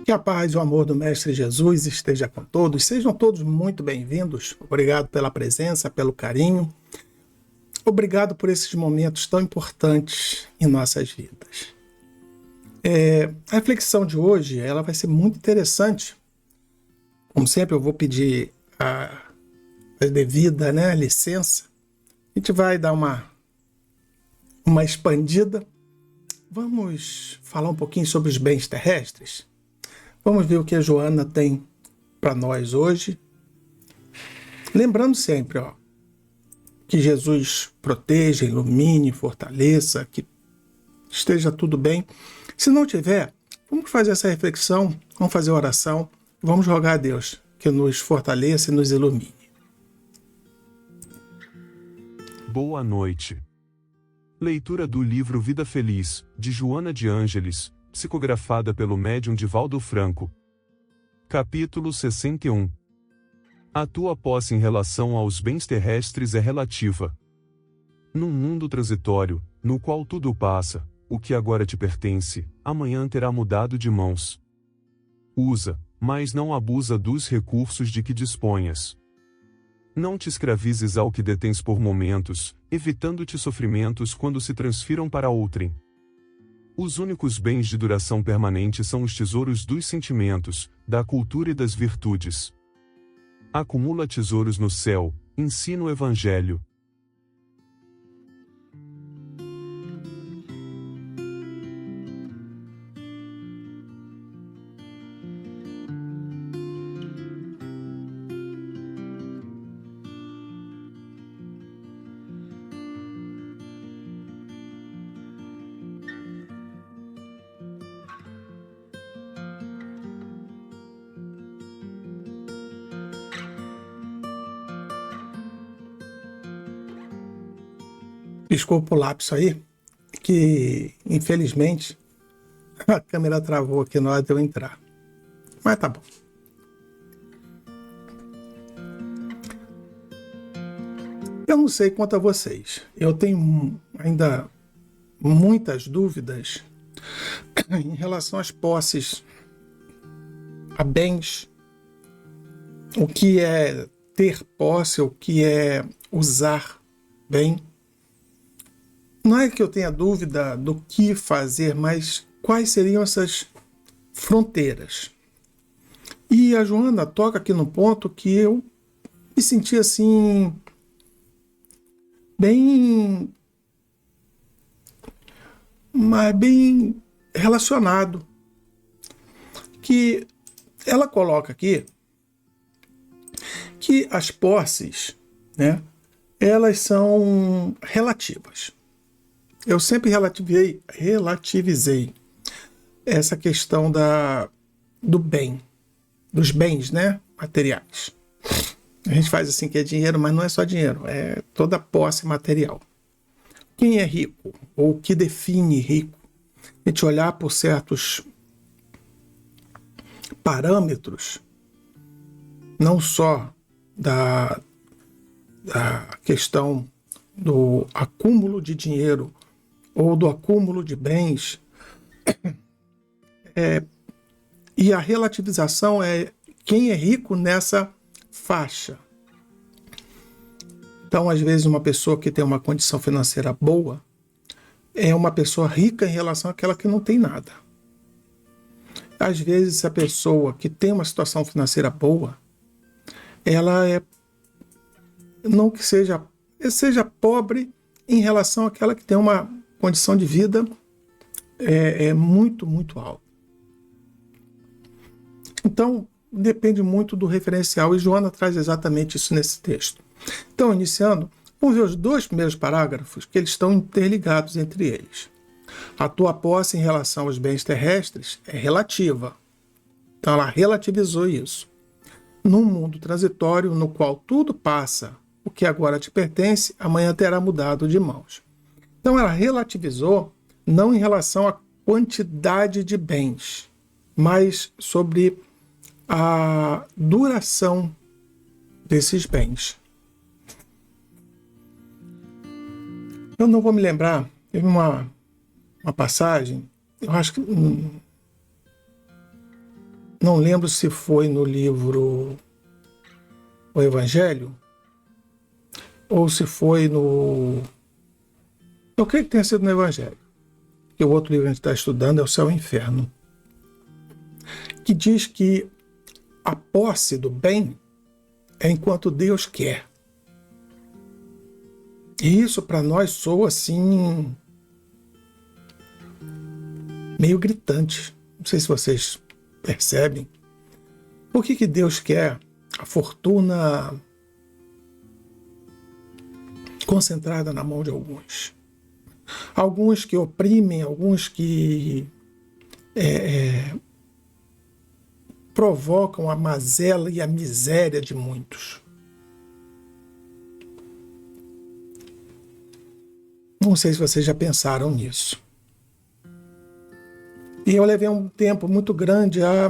Que a paz e o amor do Mestre Jesus esteja com todos. Sejam todos muito bem-vindos. Obrigado pela presença, pelo carinho. Obrigado por esses momentos tão importantes em nossas vidas. A reflexão de hoje ela vai ser muito interessante. Como sempre, eu vou pedir a devida licença. A gente vai dar uma expandida. Vamos falar um pouquinho sobre os bens terrestres? Vamos ver o que a Joana tem para nós hoje. Lembrando sempre, que Jesus proteja, ilumine, fortaleça, que esteja tudo bem. Se não tiver, vamos fazer essa reflexão, vamos fazer a oração, vamos rogar a Deus que nos fortaleça e nos ilumine. Boa noite. Leitura do livro Vida Feliz, de Joana de Ângeles, psicografada pelo médium Divaldo Franco. Capítulo 61. A tua posse em relação aos bens terrestres é relativa. Num mundo transitório, no qual tudo passa, o que agora te pertence, amanhã terá mudado de mãos. Usa, mas não abusa dos recursos de que disponhas. Não te escravizes ao que detens por momentos, evitando-te sofrimentos quando se transfiram para outrem. Os únicos bens de duração permanente são os tesouros dos sentimentos, da cultura e das virtudes. Acumula tesouros no céu, ensina o Evangelho. Desculpa o lapso aí, que infelizmente a câmera travou aqui na hora de eu entrar. Mas tá bom. Eu não sei quanto a vocês. Eu tenho ainda muitas dúvidas em relação às posses, a bens, o que é ter posse, o que é usar bem. Não é que eu tenha dúvida do que fazer, mas quais seriam essas fronteiras? E a Joana toca aqui no ponto que eu me senti assim, bem relacionado. Que ela coloca aqui que as posses, elas são relativas. Eu sempre relativizei essa questão do bem, dos bens, materiais. A gente faz assim que é dinheiro, mas não é só dinheiro, é toda posse material. Quem é rico, ou o que define rico? A gente olhar por certos parâmetros, não só da questão do acúmulo de dinheiro, ou do acúmulo de bens, e a relativização é quem é rico nessa faixa. Então, às vezes, uma pessoa que tem uma condição financeira boa é uma pessoa rica em relação àquela que não tem nada. Às vezes, a pessoa que tem uma situação financeira boa, ela não que seja pobre em relação àquela que tem uma condição de vida muito, muito alta. Então, depende muito do referencial, e Joana traz exatamente isso nesse texto. Então, iniciando, vamos ver os dois primeiros parágrafos, que eles estão interligados entre eles. A tua posse em relação aos bens terrestres é relativa. Então, ela relativizou isso. Num mundo transitório no qual tudo passa, o que agora te pertence, amanhã terá mudado de mãos. Então, ela relativizou não em relação à quantidade de bens, mas sobre a duração desses bens. Eu não vou me lembrar, teve uma passagem, eu acho que não lembro se foi no livro O Evangelho, ou se foi no... Eu creio que tenha sido no Evangelho, que o outro livro que a gente está estudando é O Céu e o Inferno, que diz que a posse do bem é enquanto Deus quer. E isso para nós soa assim, meio gritante. Não sei se vocês percebem. Por que Deus quer a fortuna concentrada na mão de alguns? Alguns que oprimem, alguns que provocam a mazela e a miséria de muitos. Não sei se vocês já pensaram nisso. E eu levei um tempo muito grande a,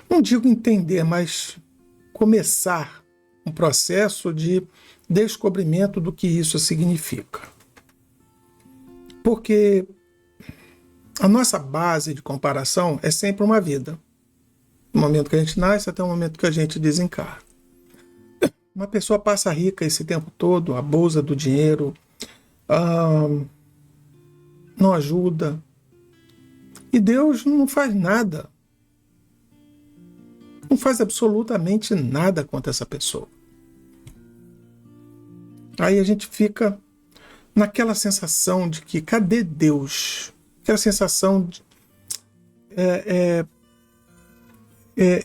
não digo entender, mas começar um processo de descobrimento do que isso significa. Porque a nossa base de comparação é sempre uma vida. Do momento que a gente nasce até o momento que a gente desencarna. Uma pessoa passa rica esse tempo todo, abusa do dinheiro, não ajuda. E Deus não faz nada. Não faz absolutamente nada contra essa pessoa. Aí a gente fica naquela sensação de que cadê Deus? Aquela sensação de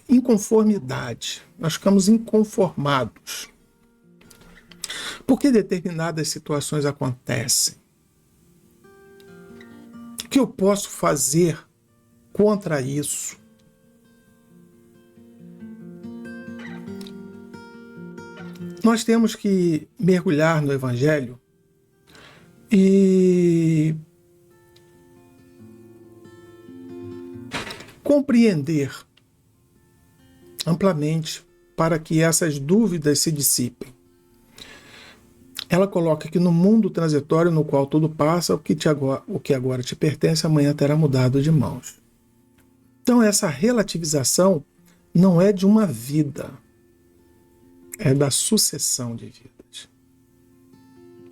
inconformidade. Nós ficamos inconformados. Por que determinadas situações acontecem? O que eu posso fazer contra isso? Nós temos que mergulhar no Evangelho e compreender amplamente para que essas dúvidas se dissipem. Ela coloca que no mundo transitório no qual tudo passa, o que agora te pertence, amanhã terá mudado de mãos. Então essa relativização não é de uma vida, é da sucessão de vidas.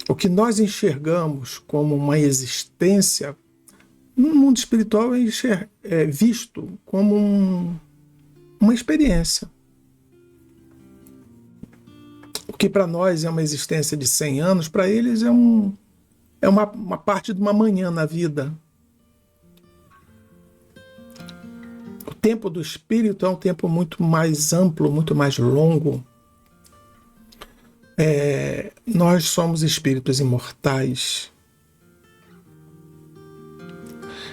O que nós enxergamos como uma existência, no mundo espiritual é visto como uma experiência. O que para nós é uma existência de 100 anos, para eles é uma parte de uma manhã na vida. O tempo do espírito é um tempo muito mais amplo, muito mais longo. Nós somos espíritos imortais.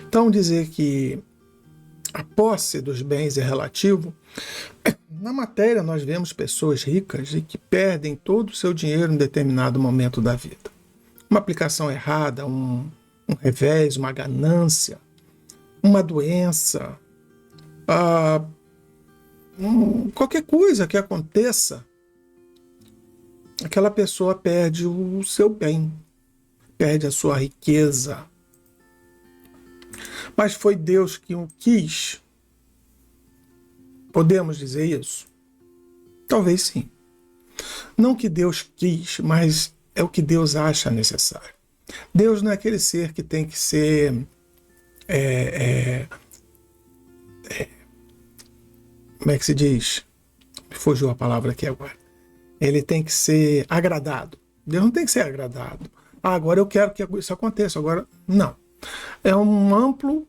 Então dizer que a posse dos bens é relativo. Na matéria nós vemos pessoas ricas e que perdem todo o seu dinheiro em determinado momento da vida. Uma aplicação errada, um revés, uma ganância, uma doença, qualquer coisa que aconteça, aquela pessoa perde o seu bem, perde a sua riqueza. Mas foi Deus que o quis. Podemos dizer isso? Talvez sim. Não que Deus quis, mas é o que Deus acha necessário. Deus não é aquele ser que tem que ser como é que se diz? Me fugiu a palavra aqui agora. Ele tem que ser agradado. Deus não tem que ser agradado. Agora eu quero que isso aconteça. Agora, não. É um amplo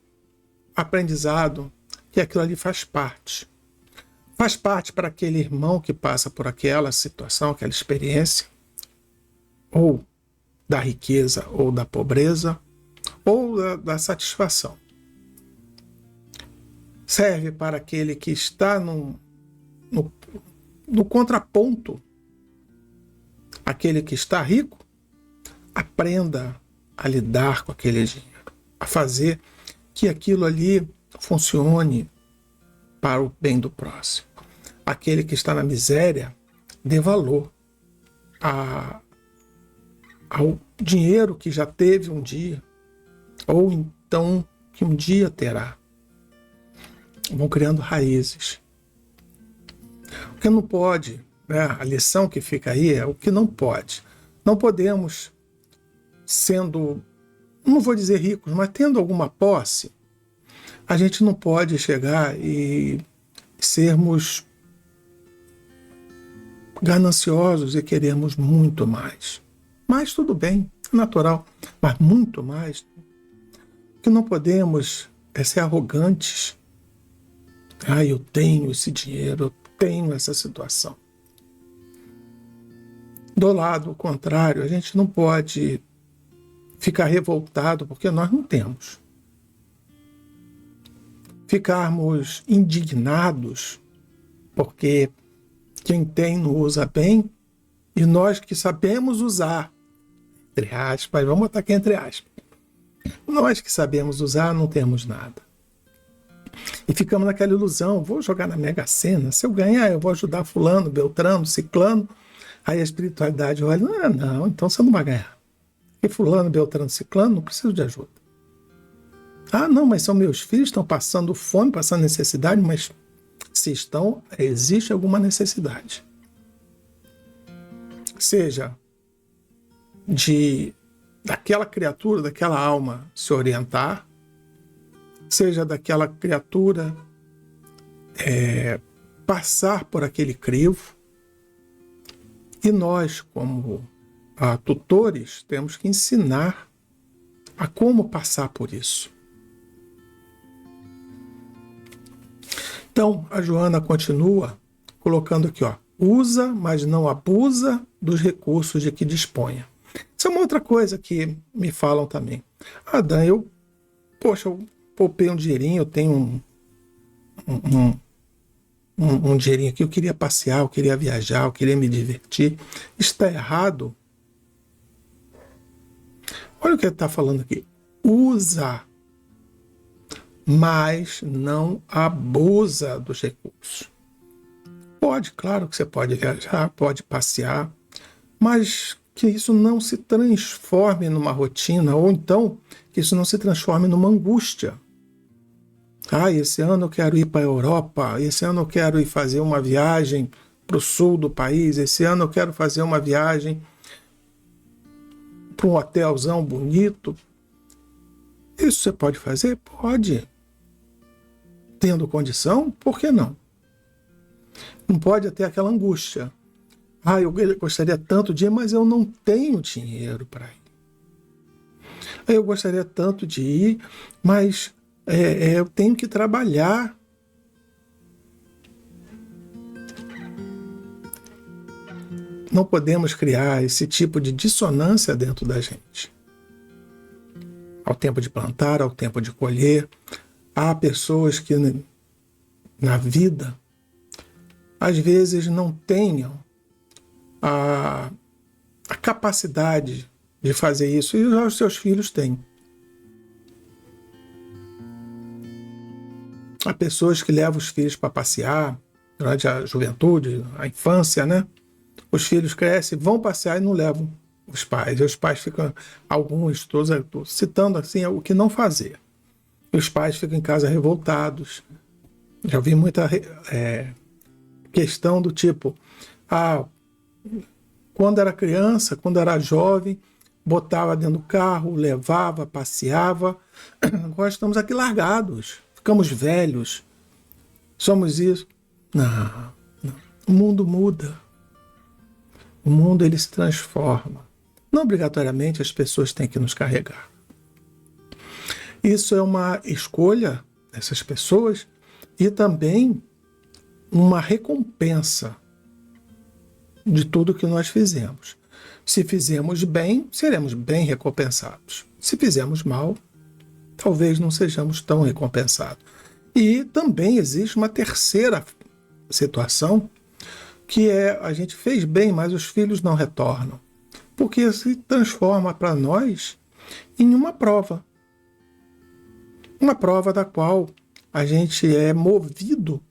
aprendizado que aquilo ali faz parte. Faz parte para aquele irmão que passa por aquela situação, aquela experiência, ou da riqueza, ou da pobreza, ou da satisfação. Serve para aquele que está no contraponto. Aquele que está rico, aprenda a lidar com aquele dinheiro, a fazer que aquilo ali funcione para o bem do próximo. Aquele que está na miséria, dê valor ao dinheiro que já teve um dia, ou então que um dia terá. vão criando raízes. O que não pode, né? A lição que fica aí é o que não pode. Não podemos, sendo, não vou dizer ricos, mas tendo alguma posse, a gente não pode chegar e sermos gananciosos e queremos muito mais. Mas tudo bem, é natural, mas muito mais. O que não podemos é ser arrogantes. Eu tenho esse dinheiro, eu tenho essa situação. Do lado contrário, a gente não pode ficar revoltado porque nós não temos. Ficarmos indignados porque quem tem não usa bem e nós que sabemos usar, entre aspas, vamos botar aqui entre aspas, nós que sabemos usar não temos nada. E ficamos naquela ilusão, vou jogar na Mega Sena, se eu ganhar eu vou ajudar fulano, beltrano, ciclano. Aí a espiritualidade olha, não, então você não vai ganhar. E fulano, beltrano, ciclano, não preciso de ajuda. Não, mas são meus filhos, estão passando fome, passando necessidade, mas se estão, existe alguma necessidade. Seja daquela criatura, daquela alma se orientar, seja daquela criatura passar por aquele crivo, e nós, como tutores, temos que ensinar a como passar por isso. Então, a Joana continua colocando aqui, usa, mas não abusa dos recursos de que disponha. Isso é uma outra coisa que me falam também. Dan, eu poupei um dinheirinho, eu tenho um dinheirinho aqui, eu queria passear, eu queria viajar, eu queria me divertir. Está errado? Olha o que ele está falando aqui. Usa, mas não abusa dos recursos. Pode, claro que você pode viajar, pode passear, mas que isso não se transforme numa rotina, ou então que isso não se transforme numa angústia. Esse ano eu quero ir para a Europa, esse ano eu quero ir fazer uma viagem para o sul do país, esse ano eu quero fazer uma viagem para um hotelzão bonito. Isso você pode fazer? Pode. Tendo condição, por que não? Não pode ter aquela angústia. Eu gostaria tanto de ir, mas eu não tenho dinheiro para ir. Eu gostaria tanto de ir, mas eu tenho que trabalhar. Não podemos criar esse tipo de dissonância dentro da gente. Ao tempo de plantar, ao tempo de colher. Há pessoas que na vida, às vezes, não tenham a capacidade de fazer isso, e já os seus filhos têm. Há pessoas que levam os filhos para passear durante a juventude, a infância, né? Os filhos crescem, vão passear e não levam os pais. E os pais ficam, alguns, todos, citando assim, o que não fazer. E os pais ficam em casa revoltados. Já vi muita questão do tipo, quando era criança, quando era jovem, botava dentro do carro, levava, passeava. Agora estamos aqui largados, ficamos velhos, somos isso. Não. O mundo muda. O mundo ele se transforma. Não obrigatoriamente as pessoas têm que nos carregar. Isso é uma escolha dessas pessoas e também uma recompensa de tudo que nós fizemos. Se fizemos bem, seremos bem recompensados. Se fizemos mal, talvez não sejamos tão recompensados. E também existe uma terceira situação, que a gente fez bem, mas os filhos não retornam. Porque se transforma para nós em uma prova. Uma prova da qual a gente é movido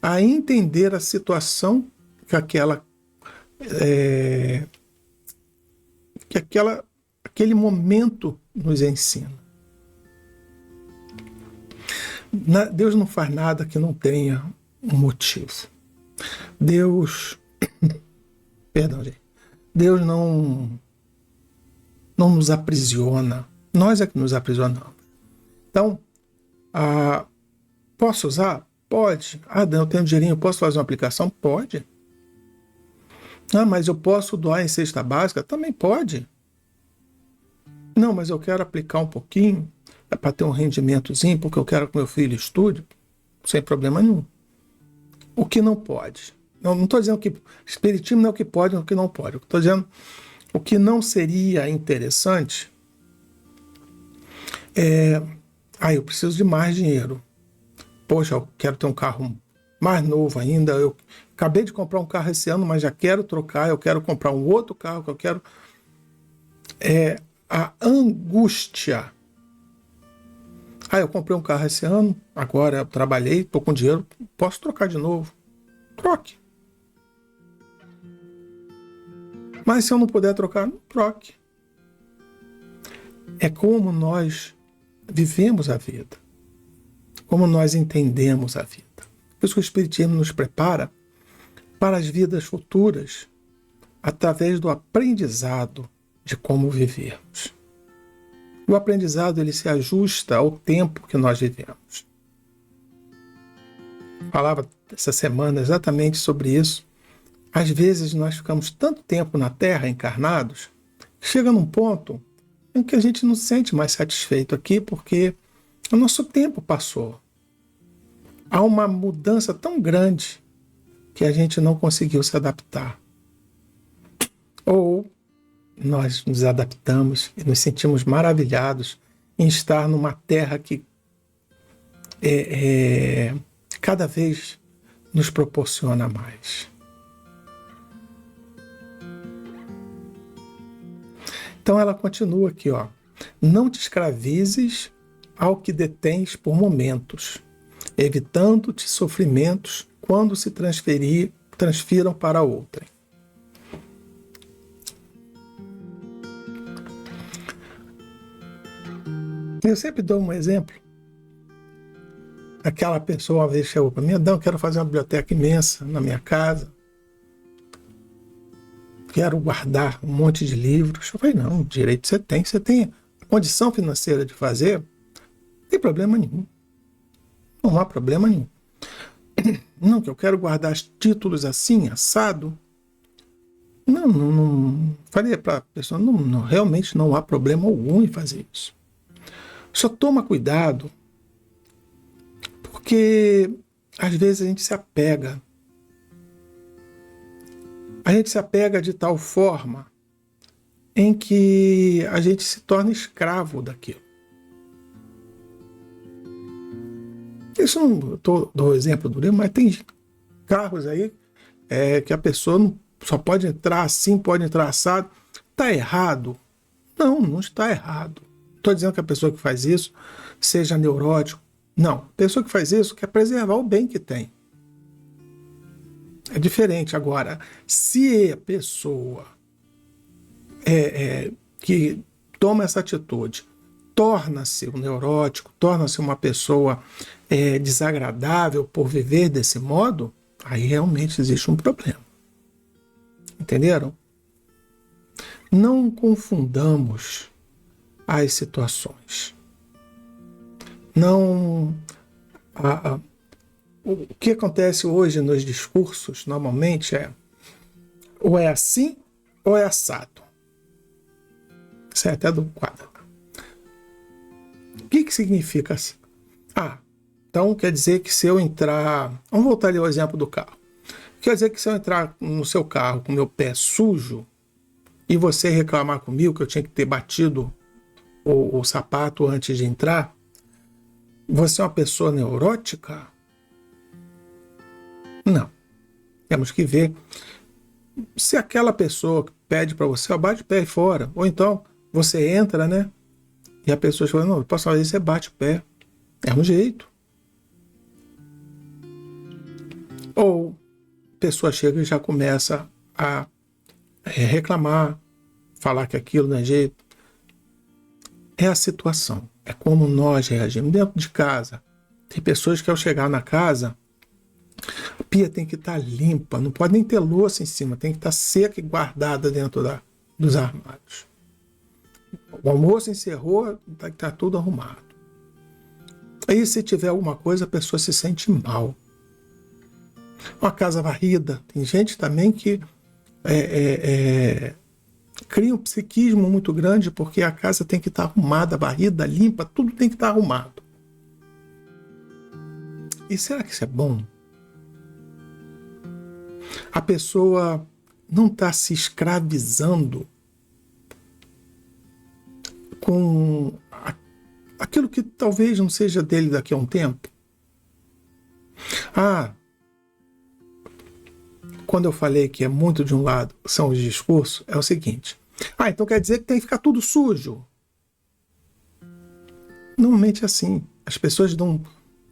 a entender a situação que aquele momento nos ensina. Deus não faz nada que não tenha um motivo. Deus, perdão, gente. Deus não nos aprisiona. Nós é que nos aprisionamos. Então, posso usar? Pode. Dan, eu tenho dinheirinho, posso fazer uma aplicação? Pode. Mas eu posso doar em cesta básica? Também pode. Não, mas eu quero aplicar um pouquinho, para ter um rendimentozinho, porque eu quero que meu filho estude, sem problema nenhum. O que não pode? Não estou dizendo que espiritismo não é o que pode, não é o que não pode. Estou dizendo o que não seria interessante eu preciso de mais dinheiro. Poxa, eu quero ter um carro mais novo ainda, eu acabei de comprar um carro esse ano, mas já quero trocar, eu quero comprar um outro carro que eu quero. A angústia. Eu comprei um carro esse ano, agora eu trabalhei, estou com dinheiro, posso trocar de novo. Troque. Mas se eu não puder trocar, não troque. É como nós vivemos a vida, como nós entendemos a vida. Por isso que o Espiritismo nos prepara para as vidas futuras através do aprendizado de como vivermos. O aprendizado ele se ajusta ao tempo que nós vivemos. Falava essa semana exatamente sobre isso. Às vezes nós ficamos tanto tempo na Terra encarnados, que chega num ponto em que a gente não se sente mais satisfeito aqui porque o nosso tempo passou. Há uma mudança tão grande que a gente não conseguiu se adaptar. Ou nós nos adaptamos e nos sentimos maravilhados em estar numa terra que cada vez nos proporciona mais. Então ela continua aqui, não te escravizes ao que detens por momentos, evitando-te sofrimentos quando se transfiram para outrem. Eu sempre dou um exemplo. Aquela pessoa uma vez chegou para mim, eu quero fazer uma biblioteca imensa na minha casa. Quero guardar um monte de livros. Eu falei, não, direito você tem condição financeira de fazer, não tem problema nenhum. Não há problema nenhum. Não, que eu quero guardar títulos assim, assado. Não. Falei para a pessoa, realmente não há problema algum em fazer isso. Só toma cuidado, porque às vezes a gente se apega. A gente se apega de tal forma em que a gente se torna escravo daquilo. Isso não dou o exemplo do livro, mas tem carros aí que a pessoa só pode entrar assim, pode entrar assado. Está errado? Não está errado. Estou dizendo que a pessoa que faz isso seja neurótico. Não, a pessoa que faz isso quer preservar o bem que tem. É diferente. Agora, se a pessoa que toma essa atitude torna-se um neurótico, torna-se uma pessoa desagradável por viver desse modo, aí realmente existe um problema. Entenderam? Não confundamos as situações. Não. O que acontece hoje nos discursos, normalmente, ou é assim ou é assado. Isso é até do quadro. O que significa assim? Então quer dizer que se eu entrar... Vamos voltar ali ao exemplo do carro. Quer dizer que se eu entrar no seu carro com meu pé sujo e você reclamar comigo que eu tinha que ter batido o sapato antes de entrar, você é uma pessoa neurótica? Não. Temos que ver se aquela pessoa que pede para você, bate o pé e fora. Ou então você entra, né? E a pessoa fala, não, eu posso fazer isso, você bate o pé. É um jeito. Ou a pessoa chega e já começa a reclamar, falar que aquilo não é jeito. É a situação. É como nós reagimos dentro de casa. Tem pessoas que ao chegar na casa, a pia tem que estar limpa, não pode nem ter louça em cima, tem que estar seca e guardada dentro dos armários. O almoço encerrou, tem que estar tudo arrumado. Aí se tiver alguma coisa, a pessoa se sente mal. Uma casa varrida. Tem gente também que cria um psiquismo muito grande porque a casa tem que estar arrumada, varrida, limpa, tudo tem que estar arrumado. E será que isso é bom? A pessoa não está se escravizando com aquilo que talvez não seja dele daqui a um tempo? Quando eu falei que é muito de um lado, são os discursos, é o seguinte. Então quer dizer que tem que ficar tudo sujo? Normalmente é assim. As pessoas dão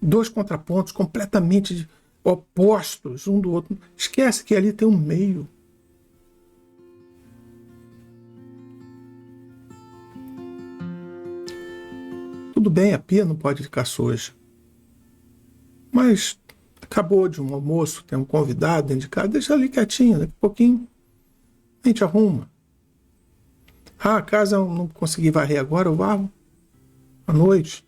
dois contrapontos completamente opostos um do outro. Esquece que ali tem um meio. Tudo bem, a pia não pode ficar suja. Mas acabou de um almoço, tem um convidado dentro de casa, deixa ali quietinho, daqui a pouquinho a gente arruma. A casa eu não consegui varrer agora, eu varro à noite.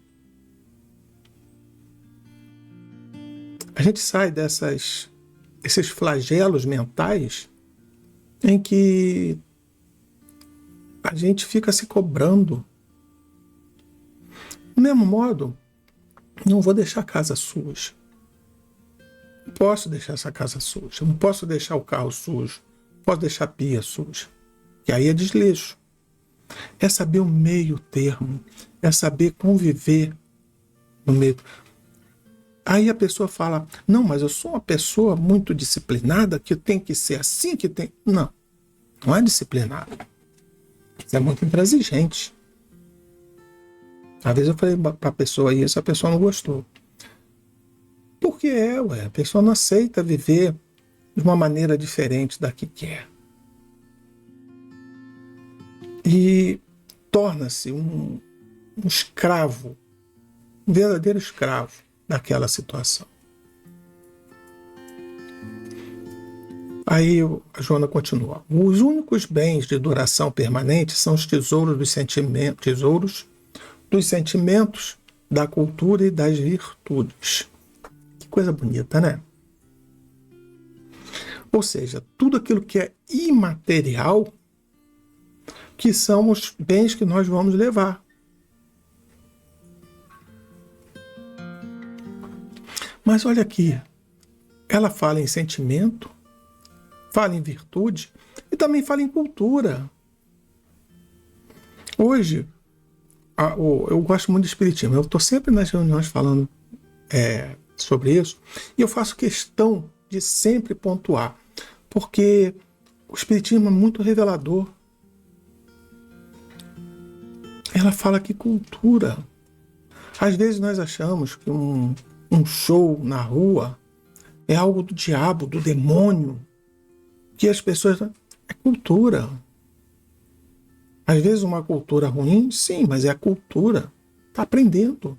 A gente sai desses flagelos mentais em que a gente fica se cobrando. Do mesmo modo, não vou deixar a casa suja. Não posso deixar essa casa suja. Não posso deixar o carro sujo. Não posso deixar a pia suja. Que aí é desleixo. É saber o meio termo. É saber conviver no meio. Aí a pessoa fala, não, mas eu sou uma pessoa muito disciplinada, que tem que ser assim, que tem... Não, não é disciplinado. Você é muito intransigente. Às vezes eu falei para a pessoa isso, a pessoa não gostou. Porque a pessoa não aceita viver de uma maneira diferente da que quer. E torna-se um escravo, um verdadeiro escravo daquela situação. Aí a Joana continua. Os únicos bens de duração permanente são os tesouros dos sentimentos, da cultura e das virtudes. Que coisa bonita, né? Ou seja, tudo aquilo que é imaterial, que são os bens que nós vamos levar. Mas olha aqui, ela fala em sentimento, fala em virtude e também fala em cultura. Hoje, eu gosto muito de espiritismo, eu estou sempre nas reuniões falando sobre isso, e eu faço questão de sempre pontuar, porque o espiritismo é muito revelador. Ela fala que cultura. Às vezes nós achamos que um show na rua é algo do diabo, do demônio, que as pessoas... É cultura. Às vezes uma cultura ruim, sim, mas é a cultura. Está aprendendo.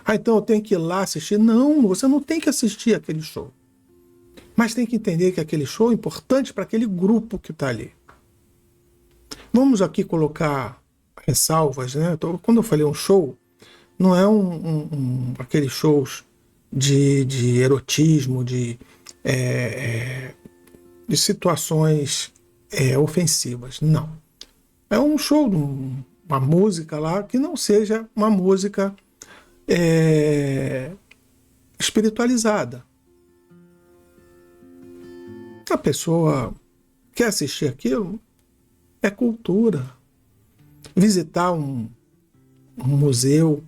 Então eu tenho que ir lá assistir. Não, você não tem que assistir aquele show. Mas tem que entender que aquele show é importante para aquele grupo que está ali. Vamos aqui colocar ressalvas, né? Então, quando eu falei um show, não é aqueles shows de erotismo, de situações ofensivas. Não. É um show, uma música lá que não seja uma música espiritualizada. A pessoa quer assistir aquilo, é cultura. Visitar um museu,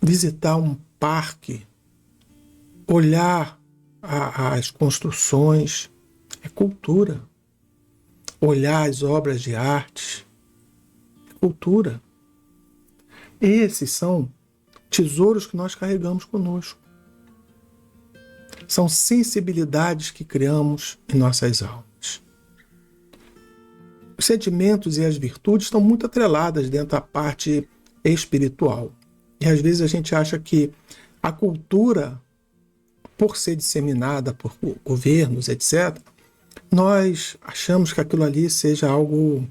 visitar um parque, olhar as construções, é cultura. Olhar as obras de arte, é cultura. Esses são tesouros que nós carregamos conosco. São sensibilidades que criamos em nossas almas. Os sentimentos e as virtudes estão muito atreladas dentro da parte espiritual. E às vezes a gente acha que A cultura, por ser disseminada por governos, etc., nós achamos que aquilo ali seja algo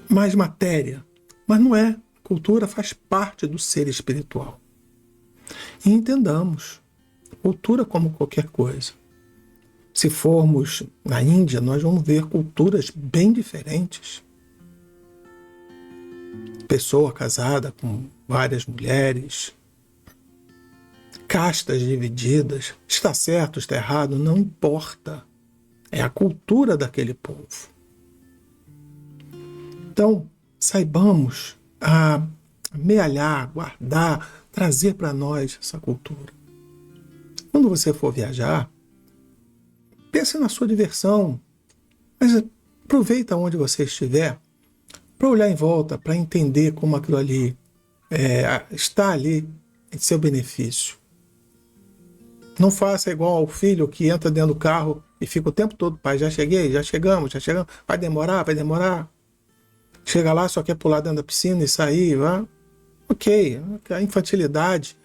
mais matéria, mas não é. Cultura faz parte do ser espiritual. E entendamos, cultura como qualquer coisa. Se formos na Índia, nós vamos ver culturas bem diferentes. Pessoa casada com várias mulheres, castas divididas, está certo, está errado, não importa. É a cultura daquele povo. Então, saibamos amealhar, guardar, trazer para nós essa cultura. Quando você for viajar, pense na sua diversão, mas aproveita onde você estiver para olhar em volta, para entender como aquilo ali está ali em seu benefício. Não faça igual ao filho que entra dentro do carro e fica o tempo todo, pai, já cheguei, já chegamos, vai demorar. Chega lá, só quer pular dentro da piscina e sair, vai. Ok, a infantilidade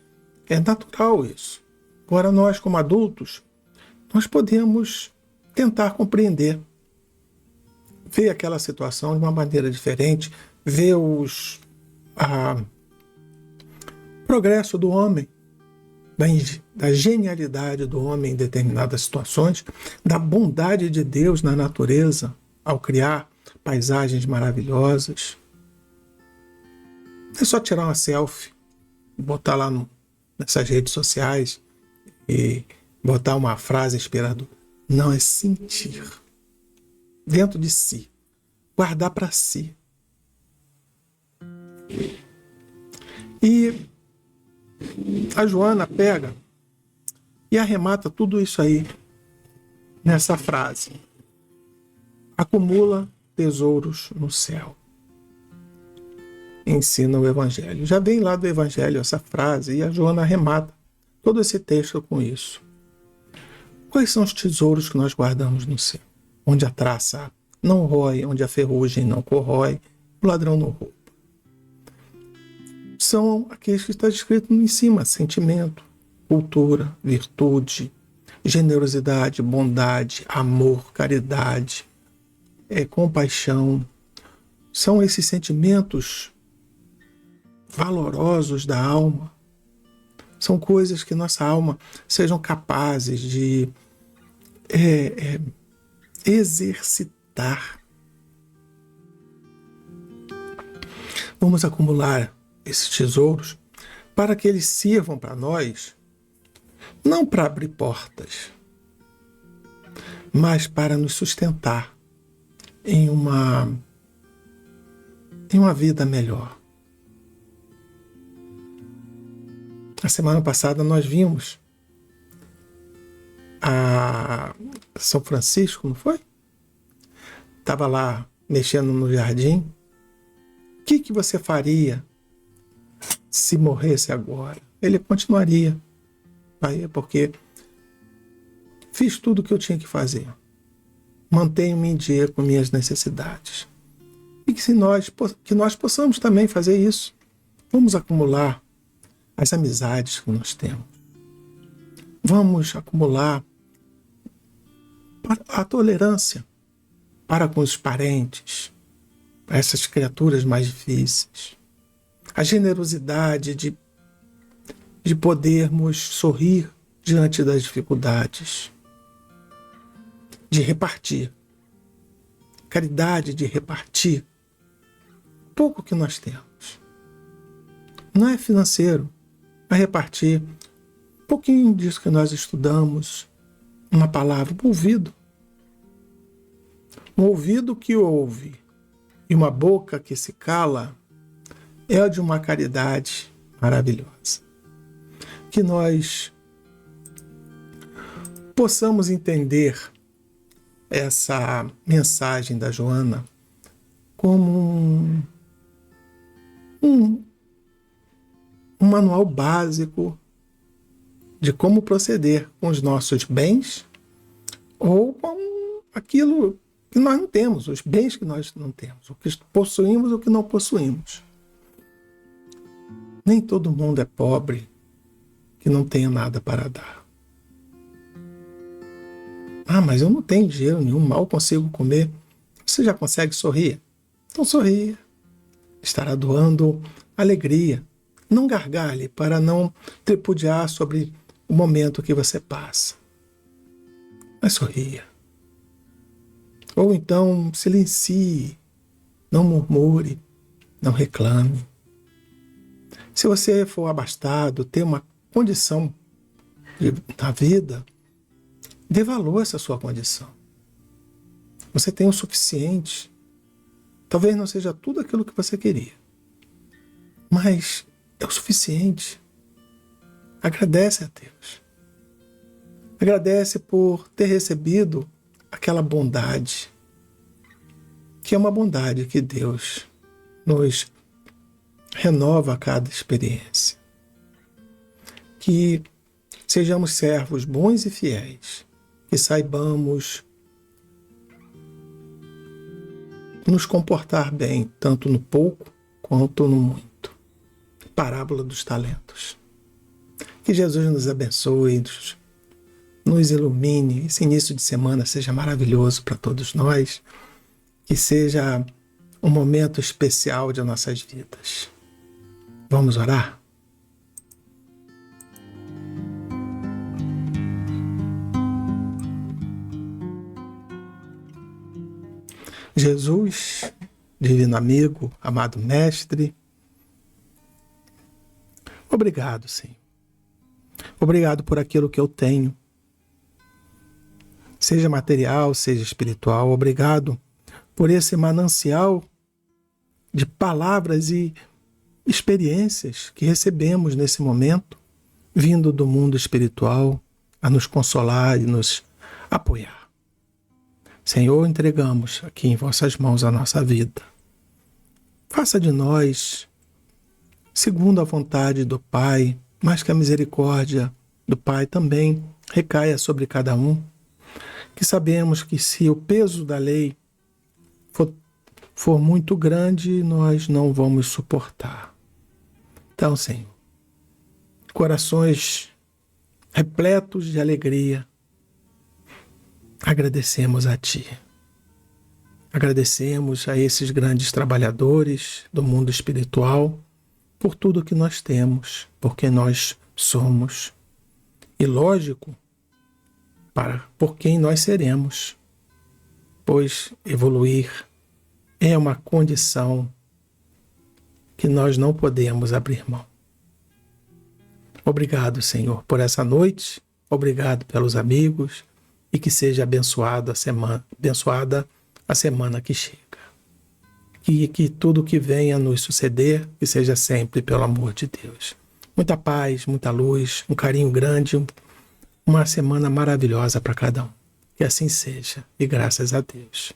é natural isso. Agora nós, como adultos, nós podemos tentar compreender, ver aquela situação de uma maneira diferente, ver o progresso do homem, da genialidade do homem em determinadas situações, da bondade de Deus na natureza ao criar paisagens maravilhosas. É só tirar uma selfie, botar lá nessas redes sociais e botar uma frase inspiradora. Não, é sentir dentro de si, guardar para si. E a Joana pega e arremata tudo isso aí nessa frase: acumula tesouros no céu. Ensina o Evangelho. Já vem lá do Evangelho essa frase e a Joana arremata todo esse texto com isso. Quais são os tesouros que nós guardamos no céu? Onde a traça não rói, onde a ferrugem não corrói, o ladrão não rouba. São aqueles que está escrito em cima: sentimento, cultura, virtude, generosidade, bondade, amor, caridade, compaixão. São esses sentimentos valorosos da alma. São coisas que nossa alma sejam capazes de exercitar. Vamos acumular esses tesouros para que eles sirvam para nós, não para abrir portas, mas para nos sustentar em uma vida melhor. A semana passada nós vimos a São Francisco, não foi? Estava lá mexendo no jardim. O que você faria se morresse agora? Ele continuaria. Aí é porque fiz tudo o que eu tinha que fazer. Mantenho-me em dia com minhas necessidades. E que nós possamos também fazer isso. Vamos acumular as amizades que nós temos. Vamos acumular a tolerância para com os parentes, para essas criaturas mais difíceis. A generosidade de podermos sorrir diante das dificuldades. De repartir. Caridade de repartir pouco que nós temos. Não é financeiro, é repartir um pouquinho disso que nós estudamos, uma palavra, um ouvido. Um ouvido que ouve e uma boca que se cala é de uma caridade maravilhosa. Que nós possamos entender essa mensagem da Joana como um manual básico de como proceder com os nossos bens ou com aquilo que nós não temos, os bens que nós não temos, o que possuímos ou o que não possuímos. Nem todo mundo é pobre, que não tenha nada para dar. Ah, mas eu não tenho dinheiro nenhum, mal consigo comer. Você já consegue sorrir? Então sorria. Estará doando alegria. Não gargalhe para não tripudiar sobre o momento que você passa. Mas sorria. Ou então silencie. Não murmure. Não reclame. Se você for abastado, ter uma condição na vida, dê valor a essa sua condição. Você tem o suficiente. Talvez não seja tudo aquilo que você queria, mas é o suficiente. Agradece a Deus. Agradece por ter recebido aquela bondade, que é uma bondade que Deus nos renova a cada experiência. Que sejamos servos bons e fiéis, que saibamos nos comportar bem, tanto no pouco quanto no muito. Parábola dos talentos. Que Jesus nos abençoe, nos ilumine. Esse início de semana seja maravilhoso para todos nós. Que seja um momento especial de nossas vidas. Vamos orar? Jesus, divino amigo, amado mestre, obrigado, Senhor. Obrigado por aquilo que eu tenho, seja material, seja espiritual. Obrigado por esse manancial de palavras e experiências que recebemos nesse momento, vindo do mundo espiritual, a nos consolar e nos apoiar. Senhor, entregamos aqui em vossas mãos a nossa vida. Faça de nós, segundo a vontade do Pai, mas que a misericórdia do Pai também recaia sobre cada um. Que sabemos que se o peso da lei for muito grande, nós não vamos suportar. Então, Senhor, corações repletos de alegria, agradecemos a Ti. Agradecemos a esses grandes trabalhadores do mundo espiritual por tudo que nós temos, porque nós somos. E lógico, por quem nós seremos, pois evoluir é uma condição que nós não podemos abrir mão. Obrigado, Senhor, por essa noite. Obrigado pelos amigos. E que seja abençoada a semana que chega. Que tudo que venha nos suceder, que seja sempre pelo amor de Deus. Muita paz, muita luz, um carinho grande, uma semana maravilhosa para cada um. Que assim seja, e graças a Deus.